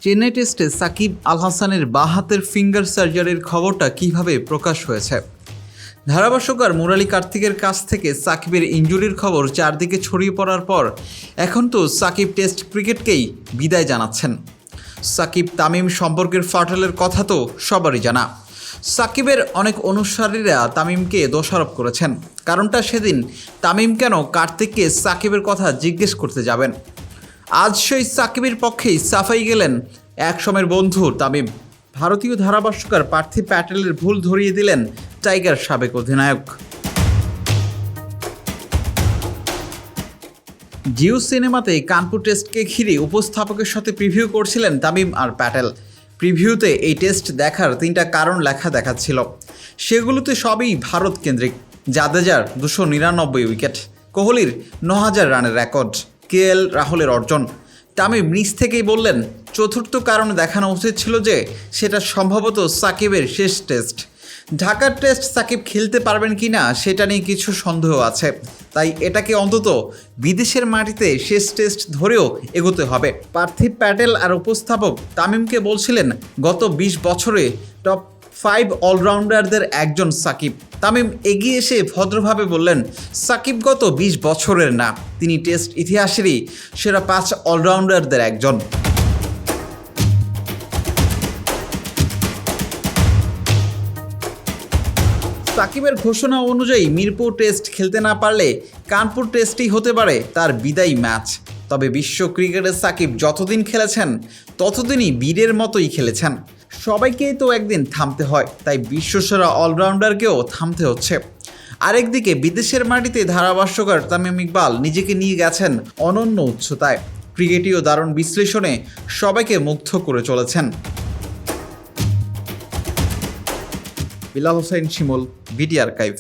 চেন্নাই টেস্টে সাকিব আল হাসানের বাঁ হাতের ফিঙ্গার সার্জারির খবরটা কিভাবে প্রকাশ হয়েছে। ধারাভাষ্যকার মুরালী কার্তিকের কাছ থেকে সাকিবের ইনজুরির খবর চারদিকে ছড়িয়ে পড়ার পর এখন তো সাকিব টেস্ট ক্রিকেটকেই বিদায় জানাচ্ছেন। সাকিব তামিম সম্পর্কের ফাটলের কথা তো সবারই জানা। সাকিবের অনেক অনুসারীরা তামিমকে দোষারোপ করেছেন। কারণটা সেদিন তামিম কেন কার্তিককে সাকিবের কথা জিজ্ঞেস করতে যাবেন। আজ সেই সাকিবের পক্ষেই সাফাই গেলেন একসময়ের বন্ধু তামিম। ভারতীয় ধারাভাষ্যকার পার্থিব প্যাটেলের ভুল ধরিয়ে দিলেন টাইগার সাবেক অধিনায়ক। জিও সিনেমাতে কানপুর টেস্টকে ঘিরে উপস্থাপকের সাথে প্রিভিউ করছিলেন তামিম আর প্যাটেল। প্রিভিউতে এই টেস্ট দেখার 3টা কারণ লেখা দেখাচ্ছিল। সেগুলোতে সবই ভারত কেন্দ্রিক। জাদেজার 299 উইকেট, কোহলির 9000 রানের রেকর্ড, কেএল রাহুলের অর্জন। তামিম নিজ থেকেই বললেন চতুর্থ কারণ দেখানো উচিত ছিল যে সেটা সম্ভবত সাকিবের শেষ টেস্ট। ঢাকার টেস্ট সাকিব খেলতে পারবেন কি না সেটা নিয়ে কিছু সন্দেহ আছে, তাই এটাকে অন্তত বিদেশের মাটিতে শেষ টেস্ট ধরেও এগোতে হবে। পার্থিব প্যাটেল আর উপস্থাপক তামিমকে বলছিলেন গত 20 বছরে টপ 5 অলরাউন্ডারদের একজন সাকিব। তামিম এগিয়ে এসে ভদ্রভাবে বললেন সাকিব গত 20 বছরের না, তিনি টেস্ট ইতিহাসেরই সেরা 5 অলরাউন্ডারদের একজন। সাকিবের ঘোষণা অনুযায়ী মিরপুর টেস্ট খেলতে না পারলে কানপুর টেস্টই হতে পারে তার বিদায়ী ম্যাচ। তবে বিশ্ব ক্রিকেটে সাকিব যতদিন খেলেছেন ততদিনই বীরের মতোই খেলেছেন। সবাইকেই তো একদিন থামতে হয়, তাই বিশ্বসেরা অলরাউন্ডারকেও থামতে হচ্ছে। আরেকদিকে বিদেশের মাটিতে ধারাভাষ্যকার তামিম ইকবাল নিজেকে নিয়ে গেছেন অনন্য উচ্চতায়। ক্রিকেটীয় দারুণ বিশ্লেষণে সবাইকে মুগ্ধ করে চলেছেন। বিলাল হোসেন শিমুল, বিডি আর্কাইভ।